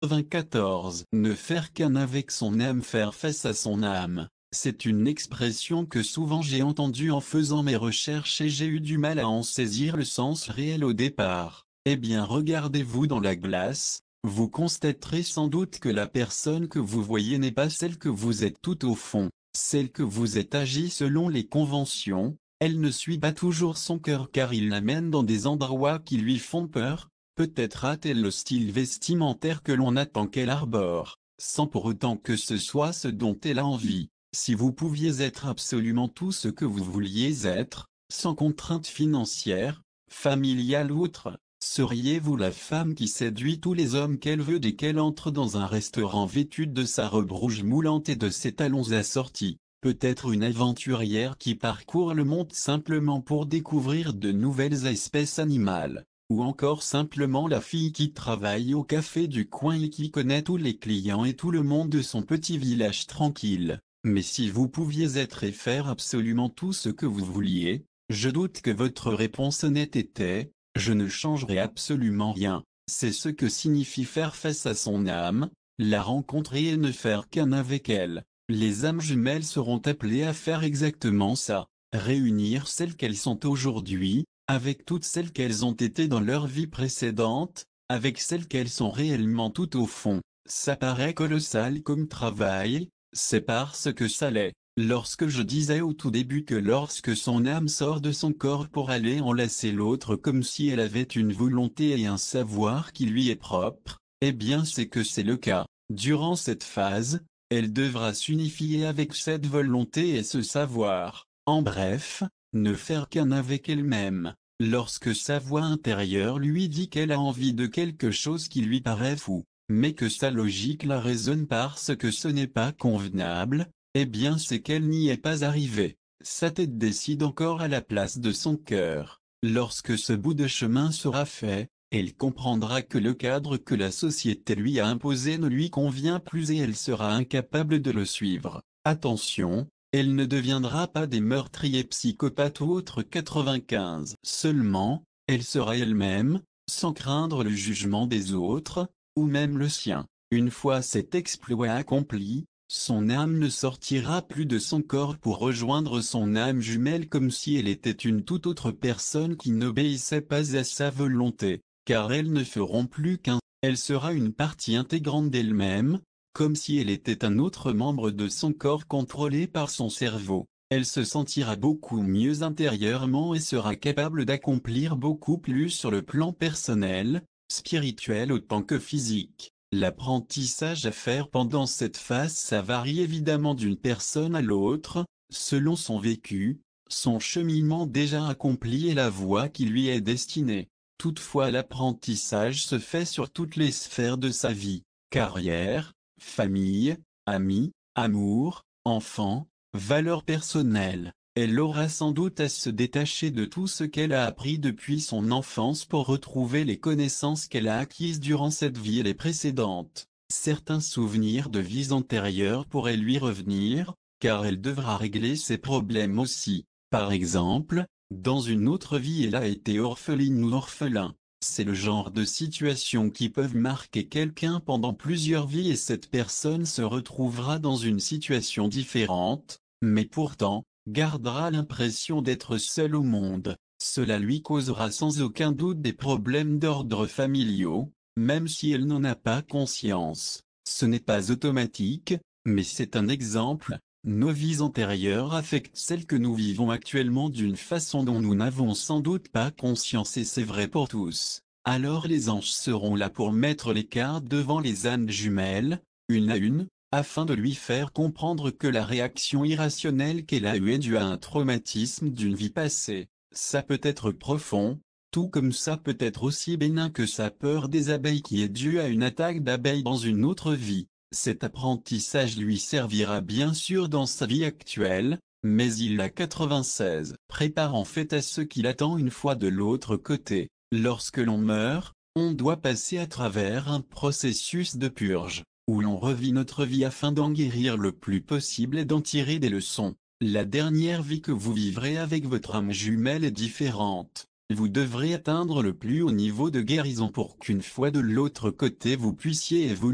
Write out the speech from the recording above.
94. Ne faire qu'un avec son âme, faire face à son âme. C'est une expression que souvent j'ai entendue en faisant mes recherches et j'ai eu du mal à en saisir le sens réel au départ. Eh bien, regardez-vous dans la glace, vous constaterez sans doute que la personne que vous voyez n'est pas celle que vous êtes tout au fond. Celle que vous êtes agit selon les conventions, elle ne suit pas toujours son cœur car il l'amène dans des endroits qui lui font peur. Peut-être a-t-elle le style vestimentaire que l'on attend qu'elle arbore, sans pour autant que ce soit ce dont elle a envie. Si vous pouviez être absolument tout ce que vous vouliez être, sans contrainte financière, familiale ou autre, seriez-vous la femme qui séduit tous les hommes qu'elle veut dès qu'elle entre dans un restaurant vêtue de sa robe rouge moulante et de ses talons assortis? Peut-être une aventurière qui parcourt le monde simplement pour découvrir de nouvelles espèces animales? Ou encore simplement la fille qui travaille au café du coin et qui connaît tous les clients et tout le monde de son petit village tranquille? Mais si vous pouviez être et faire absolument tout ce que vous vouliez, je doute que votre réponse honnête était « Je ne changerai absolument rien ». C'est ce que signifie faire face à son âme, la rencontrer et ne faire qu'un avec elle. Les âmes jumelles seront appelées à faire exactement ça, réunir celles qu'elles sont aujourd'hui, avec toutes celles qu'elles ont été dans leur vie précédente, avec celles qu'elles sont réellement tout au fond. Ça paraît colossal comme travail, c'est parce que ça l'est. Lorsque je disais au tout début que lorsque son âme sort de son corps pour aller enlacer l'autre comme si elle avait une volonté et un savoir qui lui est propre, eh bien c'est que c'est le cas. Durant cette phase, elle devra s'unifier avec cette volonté et ce savoir. En bref, ne faire qu'un avec elle-même. Lorsque sa voix intérieure lui dit qu'elle a envie de quelque chose qui lui paraît fou, mais que sa logique la raisonne parce que ce n'est pas convenable, eh bien c'est qu'elle n'y est pas arrivée. Sa tête décide encore à la place de son cœur. Lorsque ce bout de chemin sera fait, elle comprendra que le cadre que la société lui a imposé ne lui convient plus et elle sera incapable de le suivre. Attention, elle ne deviendra pas des meurtriers psychopathes ou autres 95. Seulement, elle sera elle-même, sans craindre le jugement des autres, ou même le sien. Une fois cet exploit accompli, son âme ne sortira plus de son corps pour rejoindre son âme jumelle comme si elle était une toute autre personne qui n'obéissait pas à sa volonté, car elles ne feront plus qu'un. Elle sera une partie intégrante d'elle-même, comme si elle était un autre membre de son corps contrôlé par son cerveau. Elle se sentira beaucoup mieux intérieurement et sera capable d'accomplir beaucoup plus sur le plan personnel, spirituel autant que physique. L'apprentissage à faire pendant cette phase ça varie évidemment d'une personne à l'autre, selon son vécu, son cheminement déjà accompli et la voie qui lui est destinée. Toutefois l'apprentissage se fait sur toutes les sphères de sa vie, carrière, famille, amis, amour, enfants, valeurs personnelles. Elle aura sans doute à se détacher de tout ce qu'elle a appris depuis son enfance pour retrouver les connaissances qu'elle a acquises durant cette vie et les précédentes. Certains souvenirs de vies antérieures pourraient lui revenir, car elle devra régler ses problèmes aussi. Par exemple, dans une autre vie elle a été orpheline ou orphelin. C'est le genre de situation qui peuvent marquer quelqu'un pendant plusieurs vies et cette personne se retrouvera dans une situation différente, mais pourtant, gardera l'impression d'être seule au monde. Cela lui causera sans aucun doute des problèmes d'ordre familiaux, même si elle n'en a pas conscience. Ce n'est pas automatique, mais c'est un exemple. Nos vies antérieures affectent celles que nous vivons actuellement d'une façon dont nous n'avons sans doute pas conscience et c'est vrai pour tous. Alors les anges seront là pour mettre les cartes devant les âmes jumelles, une à une, afin de lui faire comprendre que la réaction irrationnelle qu'elle a eue est due à un traumatisme d'une vie passée. Ça peut être profond, tout comme ça peut être aussi bénin que sa peur des abeilles qui est due à une attaque d'abeilles dans une autre vie. Cet apprentissage lui servira bien sûr dans sa vie actuelle, mais il a 96. Prépare en fait à ce qui l'attend une fois de l'autre côté. Lorsque l'on meurt, on doit passer à travers un processus de purge, où l'on revit notre vie afin d'en guérir le plus possible et d'en tirer des leçons. La dernière vie que vous vivrez avec votre âme jumelle est différente. Vous devrez atteindre le plus haut niveau de guérison pour qu'une fois de l'autre côté vous puissiez évoluer.